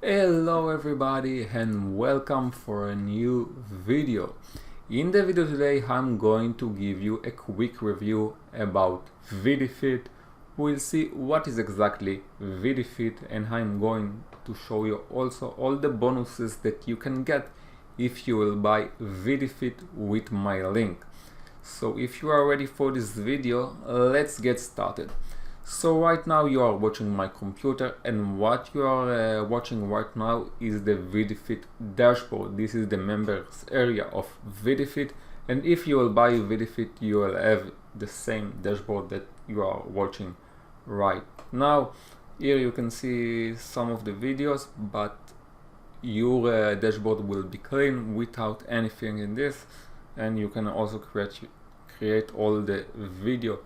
Hello everybody and welcome for a new video. In the video today I'm going to give you a quick review about VideFit. We'll see what is exactly VideFit, and I'm going to show you also all the bonuses that you can get if you will buy VideFit with my link. So if you are ready for this video, let's get started. So right now you are watching my computer, and what you are watching right now is the VideFit dashboard. This is the members area of VideFit, and if you will buy VideFit you will have the same dashboard that you are watching right now. Here you can see some of the videos, but your dashboard will be clean without anything in this, and you can also create all the video.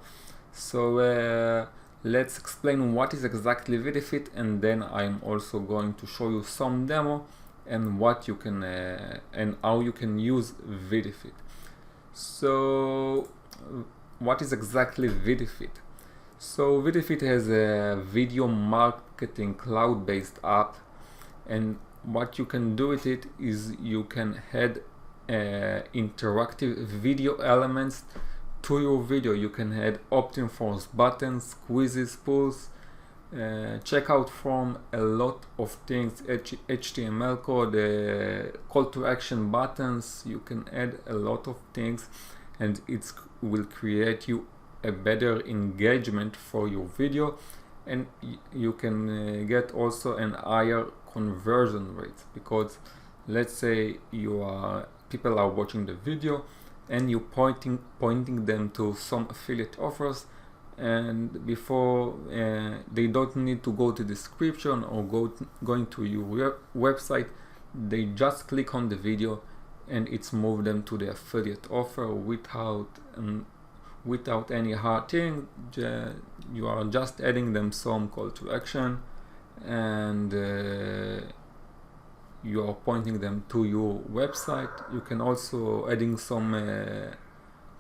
So let's explain what is exactly VideFit, and then I'm also going to show you some demo and what you can and how you can use VideFit. So what is exactly VideFit? So VideFit has a video marketing cloud-based app, and what you can do with it is you can add interactive video elements to your video. You can add opt-in forms, buttons, quizzes, polls, checkout form, a lot of things, HTML code, call to action buttons. You can add a lot of things, and it will create you a better engagement for your video, and you can get also an higher conversion rate, because let's say people are watching the video and you pointing them to some affiliate offers, and before they don't need to go to description or going to your website. They just click on the video and it's moved them to the affiliate offer without any hard thing. You are just adding them some call to action, and you are pointing them to your website. You can also adding some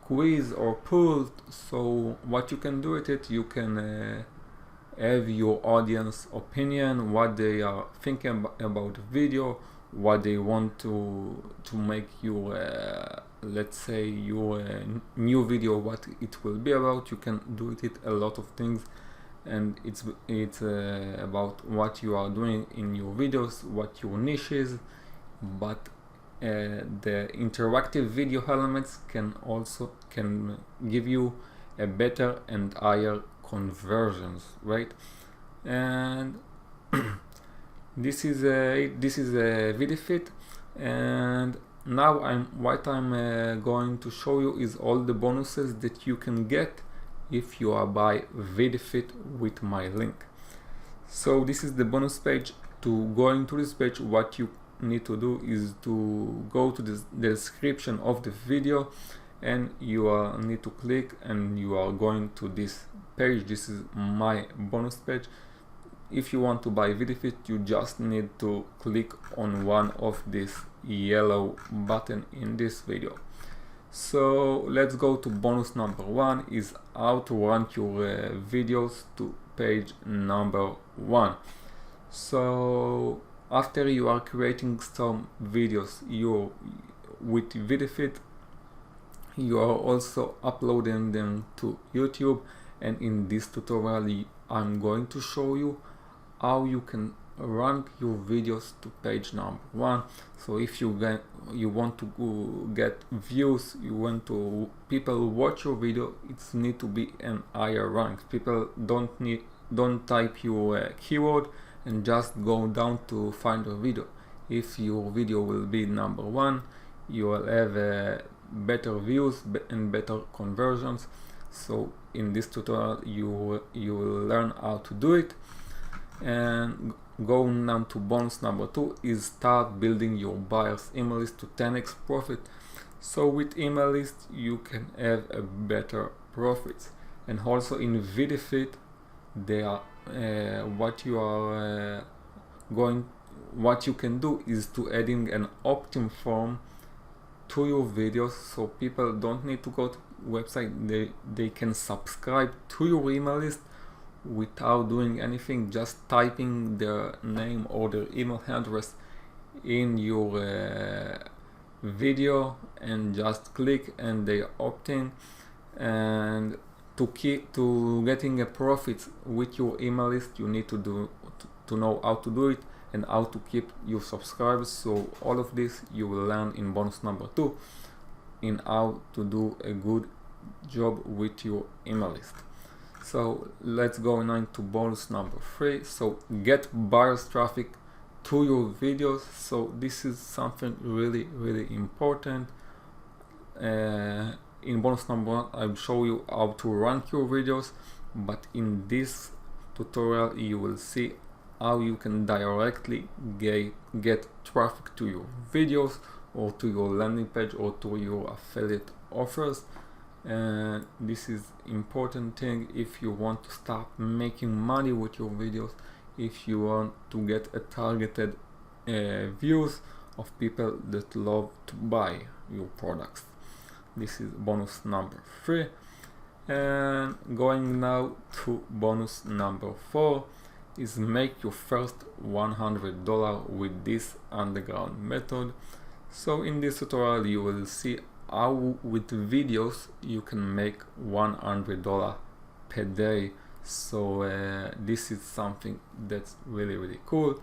quiz or poll. So what you can do with it, you can have your audience opinion, what they are thinking about the video, what they want to make your let's say your new video, what it will be about. You can do with it a lot of things, and it's about what you are doing in your videos, what your niche is. But the interactive video elements can give you a better and higher conversions, right? And this is a VideFit, and now what I'm going to show you is all the bonuses that you can get if you are buy VideFit with my link. So this is the bonus page. To go into this page, what you need to do is to go to the description of the video, and you need to click, and you are going to this page. This is my bonus page. If you want to buy VideFit, you just need to click on one of these yellow button in this video. So let's go to bonus number 1, is how to rank your videos to page number 1. So after you are creating some videos with VideFit, you are also uploading them to YouTube, and in this tutorial I'm going to show you how you can rank your videos to page number 1. So if you want to get views, you want to people watch your video, it's need to be an higher rank. People don't type your keyword and just go down to find your video. If your video will be number 1, you will have better views and better conversions. So in this tutorial you will learn how to do it. And going on to bonus number 2 is start building your buyers email list to 10x profit. So with email list you can have a better profits, and also in VideFit they are what you can do is to adding an opt-in form to your videos, so people don't need to go to website. They can subscribe to your email list without doing anything, just typing their name or their email address in your video and just click and they opt in. And to getting a profit with your email list, you need to know how to do it and how to keep your subscribers. So all of this you will learn in bonus number 2, in how to do a good job with your email list. So let's go now into bonus number 3. So get buyers traffic to your videos. So this is something really important. In bonus number 1 I'll show you how to rank your videos, but in this tutorial you will see how you can directly get traffic to your videos or to your landing page or to your affiliate offers. And this is important thing if you want to start making money with your videos, if you want to get a targeted views of people that love to buy your products. This is bonus number 3. And going now to bonus number 4 is make your first $100 with this underground method. So in this tutorial you will see how with videos you can make $100 per day. So this is something that's really cool.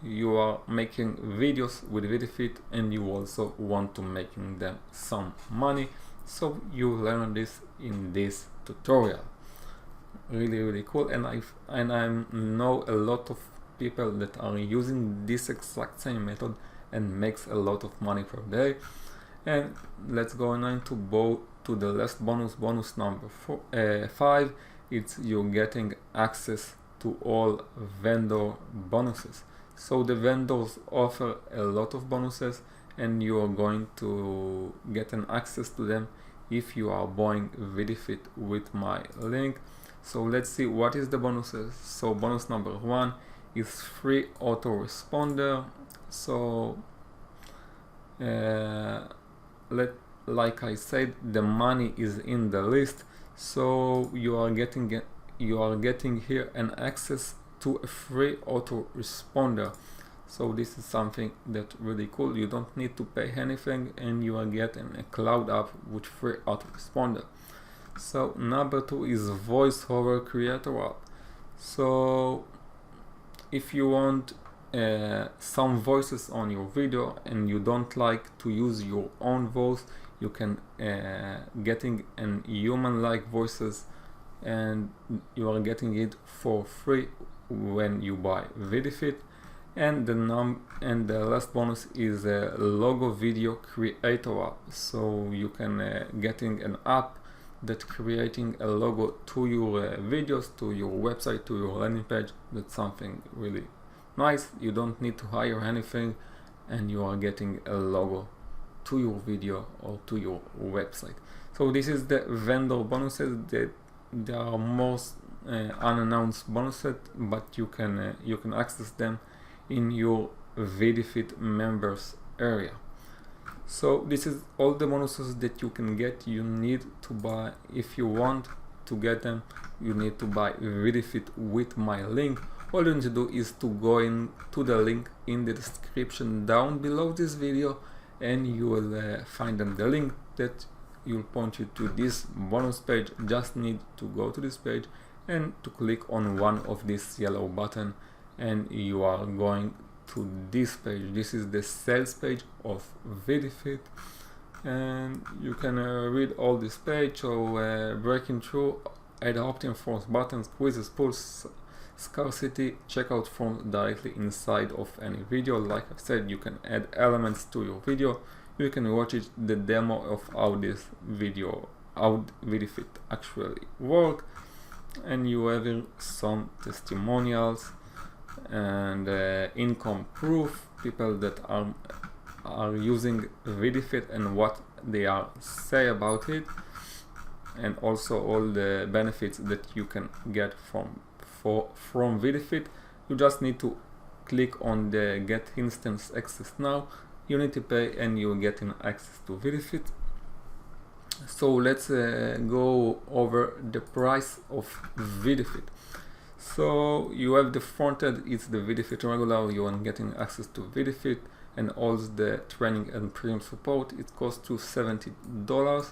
You are making videos with VideFit and you also want to making them some money, so you learn this in this tutorial. Really cool. And I know a lot of people that are using this exact same method and makes a lot of money per day. And let's go now to the last bonus number 5. It's you getting access to all vendor bonuses. So the vendors offer a lot of bonuses and you are going to get an access to them if you are buying VideFit with my link. So let's see what is the bonuses. So bonus number 1 is free autoresponder. So like I said, the money is in the list, so you are getting here an access to a free autoresponder. So this is something that's really cool. You don't need to pay anything and you are getting a cloud app with free autoresponder. So number 2 is voiceover creator app. So if you want some voices on your video and you don't like to use your own voice, you can getting an human-like voices, and you are getting it for free when you buy VideFit. And the last bonus is a logo video creator app. So you can getting an app that creating a logo to your videos, to your website, to your landing page. That's something really nice. You don't need to hire anything and you are getting a logo to your video or to your website. So this is the vendor bonuses. That there are most unannounced bonuses, but you can access them in your VideFit members area. So this is all the bonuses that you can get. You need to buy, if you want to get them, you need to buy VideFit with my link. All you need to do is to go into the link in the description down below this video, and you will find the link that will point you to this bonus page. Just need to go to this page and to click on one of this yellow button, and you are going to this page. This is the sales page of VideFit, and you can read all this page. So breaking through, add opt-in forms, buttons, quizzes, polls, scarcity, checkout form directly inside of any video. Like I said, you can add elements to your video. You can watch the demo of how this video, how VideFit actually work, and you have some testimonials and income proof, people that are using VideFit and what they are say about it, and also all the benefits that you can get from VideFit. You just need to click on the get instance access now. You need to pay and you get access to VideFit. So let's go over the price of VideFit. So you have the front end, it's the VideFit regular, you are getting access to VideFit and all the training and premium support. It costs you $70,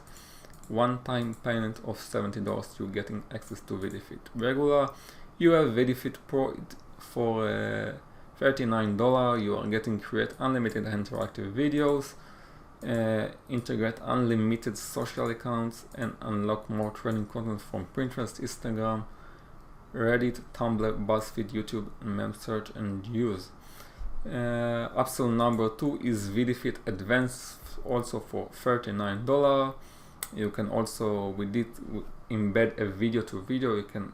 one-time payment of $70, you're getting access to VideFit regular. You have VideFit Pro for $39, you are getting create unlimited interactive videos, integrate unlimited social accounts and unlock more training content from Pinterest, Instagram, Reddit, Tumblr, BuzzFeed, YouTube, MemSearch and Use. Upsell number 2 is VideFit Advanced, also for $39. You can also, with it, embed a video to video. You can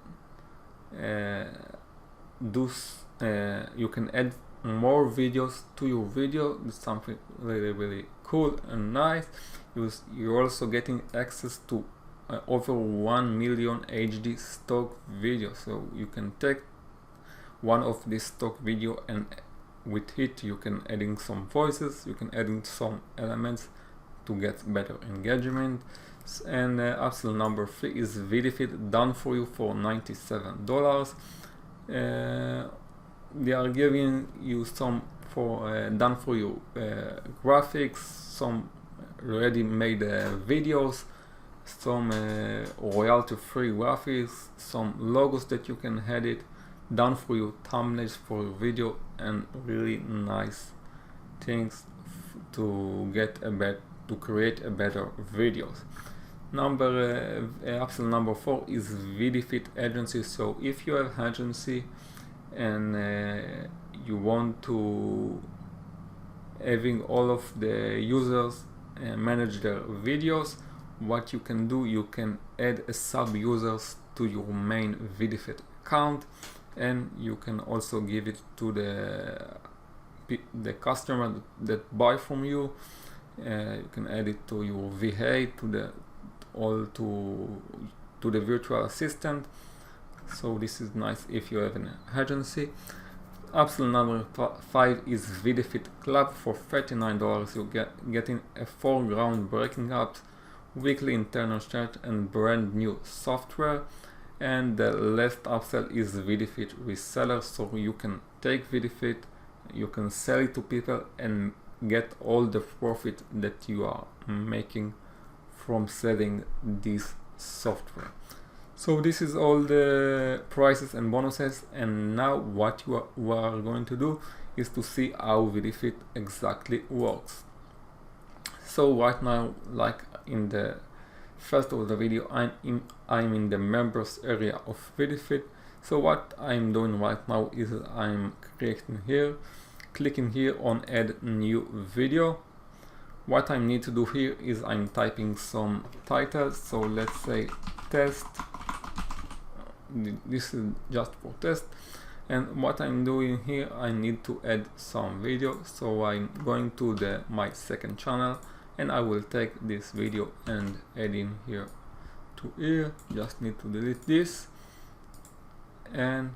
you can add more videos to your video. It's something really cool and nice. You're also getting access to over 1 million HD stock videos, so you can take one of these stock video and with it you can adding some voices, you can adding some elements to get better engagement. And upsell number 3 is VideFit done for you for $97. They are giving you some for done for you graphics, some ready made videos, some royalty free graphics, some logos that you can edit, done for you thumbnails for your video, and really nice things to get to create a better videos. Upsell number 4 is VideFit Agency. So if you have agency and you want to having all of the users manage their videos, what you can do, you can add a sub users to your main VideFit account, and you can also give it to the customer that buy from you. You can add it to your VA, to the virtual assistant. So this is nice if you have an agency. Upsell number 5 is VideFit Club for $39. You're getting a 4 groundbreaking apps, weekly internal chat and brand new software. And the last upsell is VideFit Reseller, so you can take VideFit, you can sell it to people and get all the profit that you are making from selling this software. So this is all the prices and bonuses, and now what you are going to do is to see how VideFit exactly works. So right now, like in the first of the video, I'm in the members area of VideFit. So what I'm doing right now is I'm clicking here on add new video. What I need to do here is I'm typing some titles. So let's say test. This is just for test. And what I'm doing here, I need to add some video. So I'm going to my second channel, and I will take this video and add in here to here. Just need to delete this. And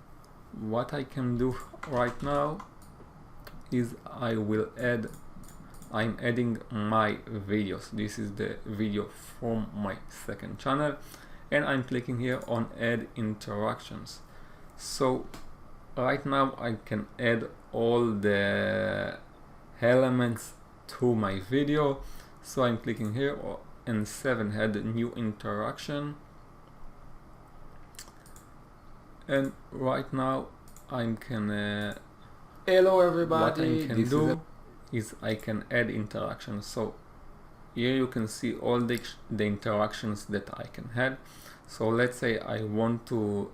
what I can do right now is I'm adding my videos. This is the video from my second channel, and I'm clicking here on add interactions. So right now I can add all the elements to my video. So I'm clicking here and 7 add new interaction, and right now I can hello everybody. what I can do is I can add interactions. So here you can see all the interactions that I can add. So let's say I want to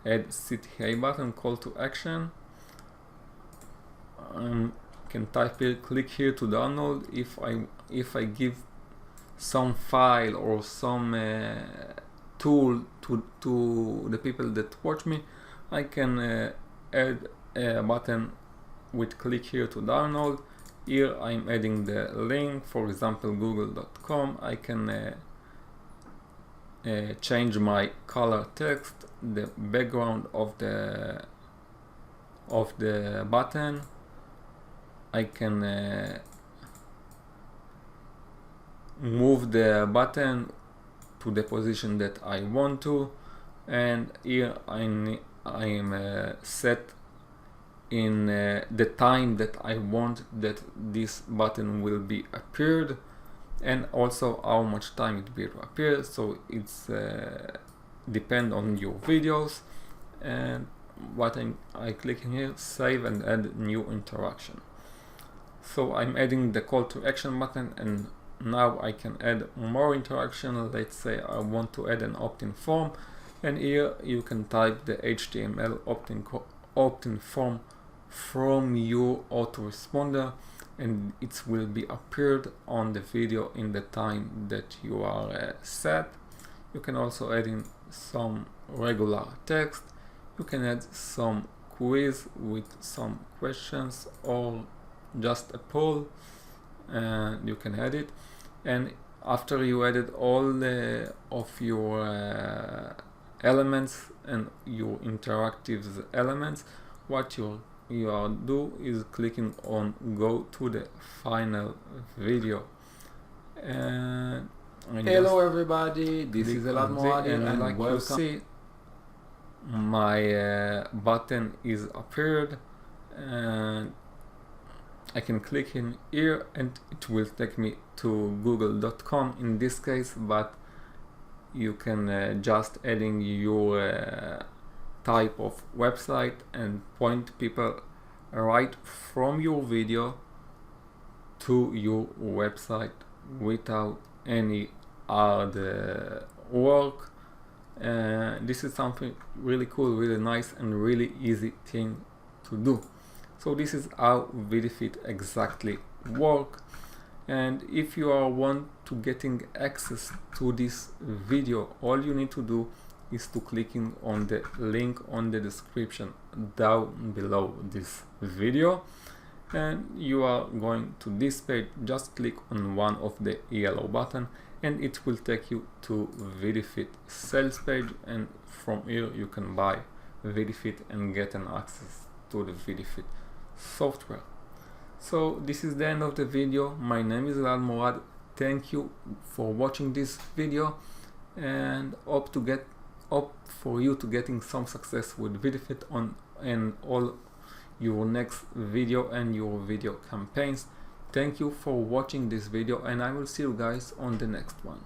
add CTA button, call to action. Can type here, click here to download. If I give some file or some tool to the people that watch me, I can add a button with click here to download. Here I'm adding the link, for example google.com. I can change my color text, the background of the button. I can move the button to the position that I want to, and here I'm set in the time that I want that this button will be appeared, and also how much time it will appear. So it's depend on your videos. And what I click in here, save and add new interaction. So I'm adding the call to action button, and now I can add more interaction. Let's say I want to add an opt-in form, and here you can type the HTML opt-in form from your autoresponder, and it will be appeared on the video in the time that you are set. You can also add in some regular text. You can add some quiz with some questions or just a poll, and you can add it. And after you added all of your elements and your interactive elements, what you do is clicking on go to the final video. And hello everybody, this is Elad Moradi, and like welcome. You see, my button is appeared, and I can click in here and it will take me to google.com in this case, but you can just adding your type of website and point people right from your video to your website without any hard work. This is something really cool, really nice, and really easy thing to do. So this is how VideFit exactly work. And if you are want to getting access to this video, all you need to do is to clicking on the link on the description down below this video, and you are going to this page. Just click on one of the yellow button and it will take you to VideFit sales page, and from here you can buy VideFit and get an access to the VideFit software. So this is the end of the video. My name is Elad Moradi. Thank you for watching this video, and hope for you to getting some success with VideFit on and all your next video and your video campaigns. Thank you for watching this video, and I will see you guys on the next one.